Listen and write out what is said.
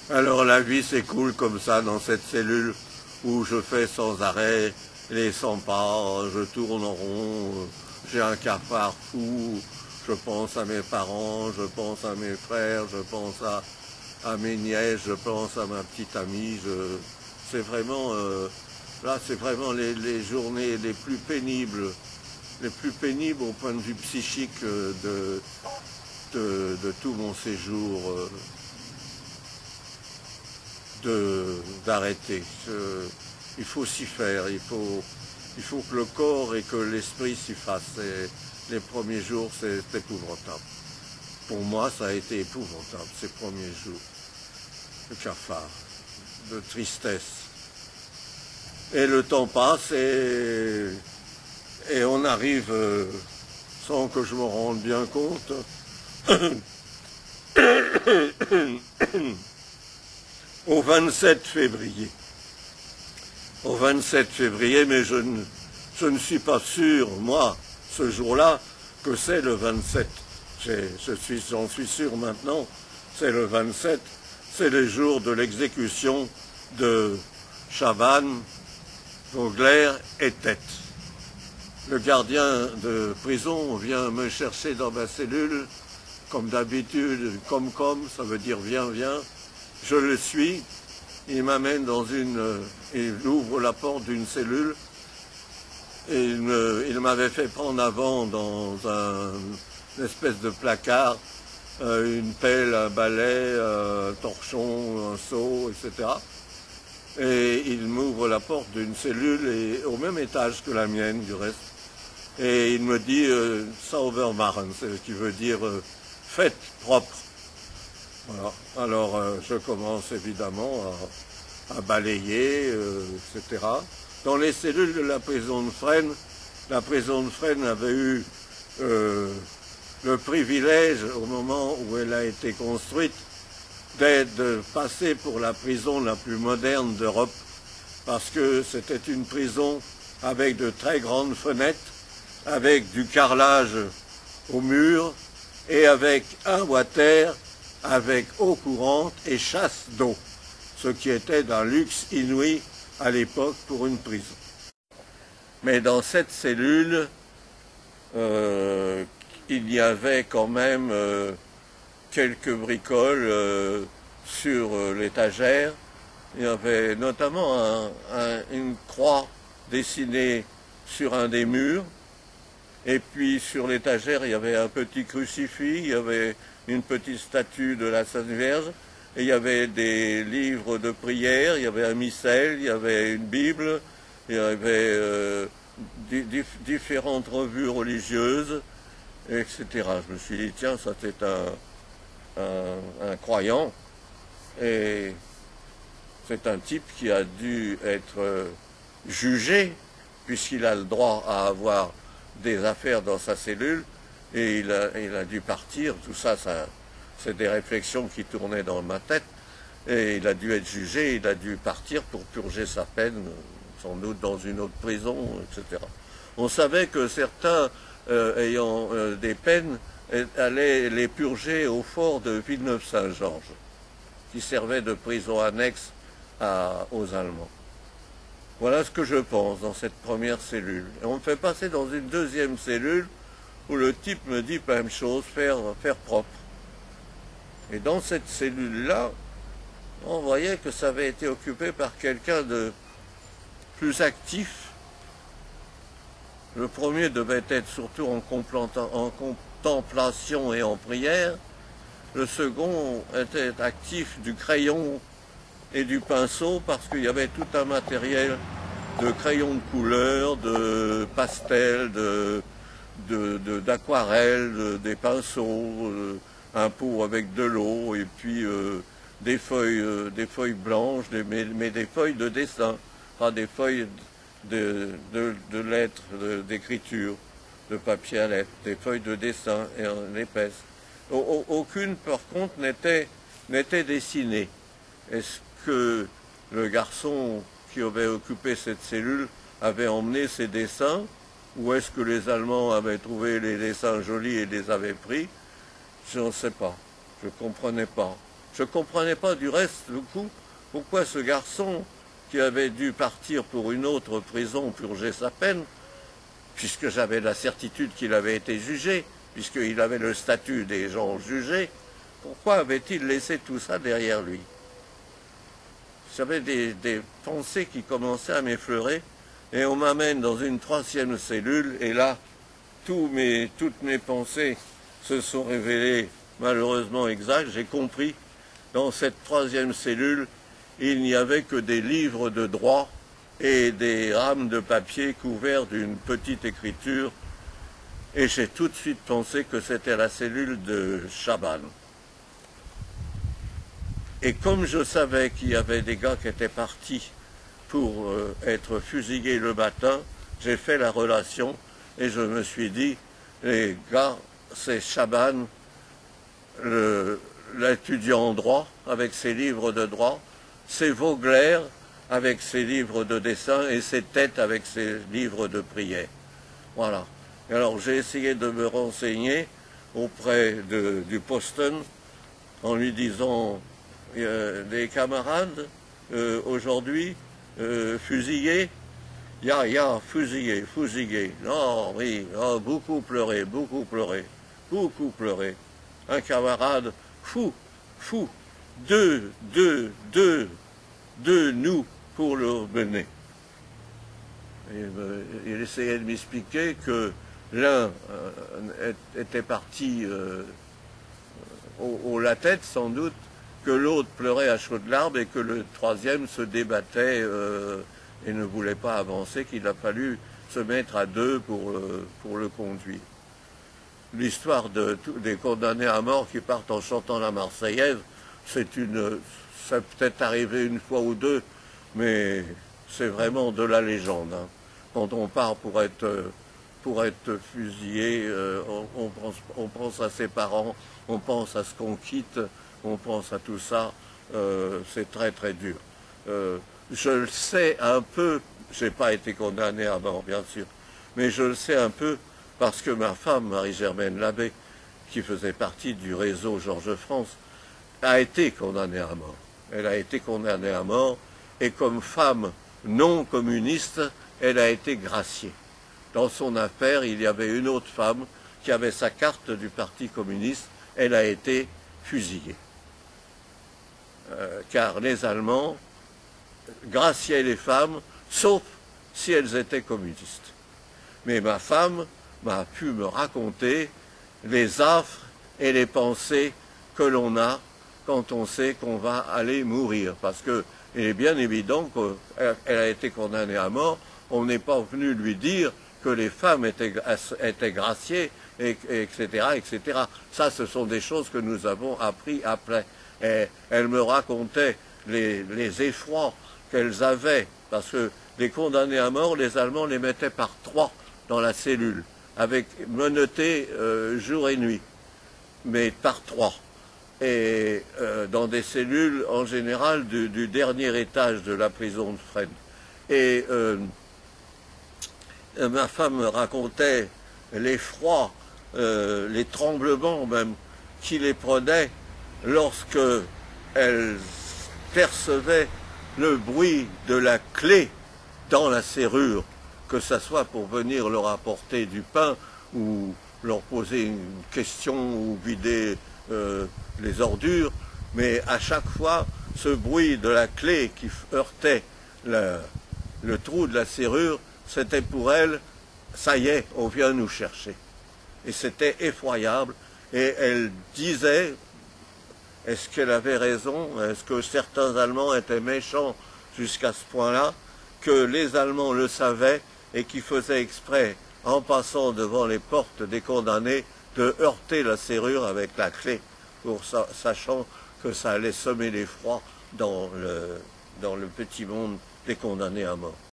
Alors la vie s'écoule comme ça dans cette cellule où je fais sans arrêt les 100 pas, je tourne en rond, j'ai un cafard fou, je pense à mes parents, je pense à mes frères, je pense à mes nièces, je pense à ma petite amie. C'est vraiment, là c'est vraiment les journées les plus pénibles au point de vue psychique de tout mon séjour. D'arrêter. Il faut s'y faire, il faut que le corps et que l'esprit s'y fassent. Les premiers jours, c'est épouvantable. Pour moi, ça a été épouvantable, ces premiers jours. De cafard, de tristesse. Et le temps passe et on arrive, sans que je me rende bien compte, au 27 février. Au 27 février, mais je ne suis pas sûr, moi, ce jour-là, que c'est le 27. J'en suis sûr maintenant, c'est le 27. C'est le jour de l'exécution de Chavannes, Vogler et Tête. Le gardien de prison vient me chercher dans ma cellule, comme d'habitude, ça veut dire viens, viens. Je le suis, il m'amène il ouvre la porte d'une cellule et il m'avait fait prendre avant dans une espèce de placard une pelle, un balai, un torchon, un seau, etc. Et il m'ouvre la porte d'une cellule et au même étage que la mienne du reste. Et il me dit Saubermachen, c'est ce qui veut dire faites propre. Voilà. Alors je commence évidemment à balayer, etc. Dans les cellules de la prison de Fresnes avait eu le privilège, au moment où elle a été construite, de passer pour la prison la plus moderne d'Europe, parce que c'était une prison avec de très grandes fenêtres, avec du carrelage au mur et avec un water avec eau courante et chasse d'eau, ce qui était d'un luxe inouï à l'époque pour une prison. Mais dans cette cellule, il y avait quand même quelques bricoles sur l'étagère. Il y avait notamment une croix dessinée sur un des murs. Et puis sur l'étagère, il y avait un petit crucifix, il y avait une petite statue de la Sainte Vierge, et il y avait des livres de prière, il y avait un missel, il y avait une Bible, il y avait différentes revues religieuses, etc. Je me suis dit, tiens, ça c'est un croyant, et c'est un type qui a dû être jugé, puisqu'il a le droit à avoir des affaires dans sa cellule, et il a dû partir. Tout ça, c'est des réflexions qui tournaient dans ma tête, et il a dû être jugé, il a dû partir pour purger sa peine, sans doute dans une autre prison, etc. On savait que certains, ayant des peines, allaient les purger au fort de Villeneuve-Saint-Georges, qui servait de prison annexe aux Allemands. Voilà ce que je pense dans cette première cellule. Et on me fait passer dans une deuxième cellule où le type me dit la même chose, faire propre. Et dans cette cellule-là, on voyait que ça avait été occupé par quelqu'un de plus actif. Le premier devait être surtout en contemplation et en prière. Le second était actif du crayon et du pinceau, parce qu'il y avait tout un matériel de crayons de couleur, de pastels, d'aquarelles, des pinceaux, un pot avec de l'eau, et puis des feuilles blanches, mais des feuilles de dessin, pas des feuilles de lettres, d'écriture, de papier à lettres, des feuilles de dessin et en épaisse. Aucune, par contre, n'était dessinée. Est-ce que le garçon qui avait occupé cette cellule avait emmené ses dessins, ou est-ce que les Allemands avaient trouvé les dessins jolis et les avaient pris? Je ne sais pas, je ne comprenais pas. Je ne comprenais pas du reste, du coup, pourquoi ce garçon qui avait dû partir pour une autre prison purger sa peine, puisque j'avais la certitude qu'il avait été jugé, puisqu'il avait le statut des gens jugés, pourquoi avait-il laissé tout ça derrière lui? J'avais des pensées qui commençaient à m'effleurer, et on m'amène dans une 3e cellule, et là, toutes mes pensées se sont révélées malheureusement exactes. J'ai compris, dans cette 3e cellule, il n'y avait que des livres de droit et des rames de papier couverts d'une petite écriture, et j'ai tout de suite pensé que c'était la cellule de Chaban. Et comme je savais qu'il y avait des gars qui étaient partis pour être fusillés le matin, j'ai fait la relation et je me suis dit, les gars, c'est Chaban, l'étudiant en droit avec ses livres de droit, c'est Vogler avec ses livres de dessin et c'est Tête avec ses livres de prière. Voilà. Et alors j'ai essayé de me renseigner auprès du Posten en lui disant des camarades aujourd'hui fusillés, fusillé. Non, oui, oh, beaucoup pleuré. Un camarade fou, deux nous pour le mener. Il essayait de m'expliquer que l'un était parti au la tête sans doute, que l'autre pleurait à chaudes larmes et que le 3e se débattait et ne voulait pas avancer, qu'il a fallu se mettre à 2 pour le conduire. L'histoire des condamnés à mort qui partent en chantant la Marseillaise, ça peut être arrivé une fois ou deux, mais c'est vraiment de la légende. Hein. Quand on part pour être fusillé, on pense à ses parents, on pense à ce qu'on quitte, on pense à tout ça, c'est très très dur. Je le sais un peu, j'ai pas été condamné à mort bien sûr, mais je le sais un peu parce que ma femme, Marie-Germaine Labbé, qui faisait partie du réseau Georges France, a été condamnée à mort. Elle a été condamnée à mort et comme femme non communiste, elle a été graciée. Dans son affaire, il y avait une autre femme qui avait sa carte du Parti communiste, elle a été fusillée. Car les Allemands graciaient les femmes, sauf si elles étaient communistes. Mais ma femme m'a pu me raconter les affres et les pensées que l'on a quand on sait qu'on va aller mourir. Parce qu'il est bien évident qu'elle a été condamnée à mort, on n'est pas venu lui dire que les femmes étaient graciées, etc., etc. Ça, ce sont des choses que nous avons appris après. Et elle me racontait les effrois qu'elles avaient, parce que les condamnés à mort, les Allemands les mettaient par 3 dans la cellule, avec menottés jour et nuit, mais par 3. Et dans des cellules, en général, du dernier étage de la prison de Fresnes. Et ma femme me racontait l'effroi, les tremblements même, qui les prenaient lorsque elle percevait le bruit de la clé dans la serrure, que ce soit pour venir leur apporter du pain ou leur poser une question ou vider les ordures, mais à chaque fois, ce bruit de la clé qui heurtait le trou de la serrure, c'était pour elle, ça y est, on vient nous chercher. Et c'était effroyable, et elle disait, est-ce qu'elle avait raison, est-ce que certains Allemands étaient méchants jusqu'à ce point-là, que les Allemands le savaient et qui faisaient exprès, en passant devant les portes des condamnés, de heurter la serrure avec la clé, sachant que ça allait semer l'effroi dans le petit monde des condamnés à mort.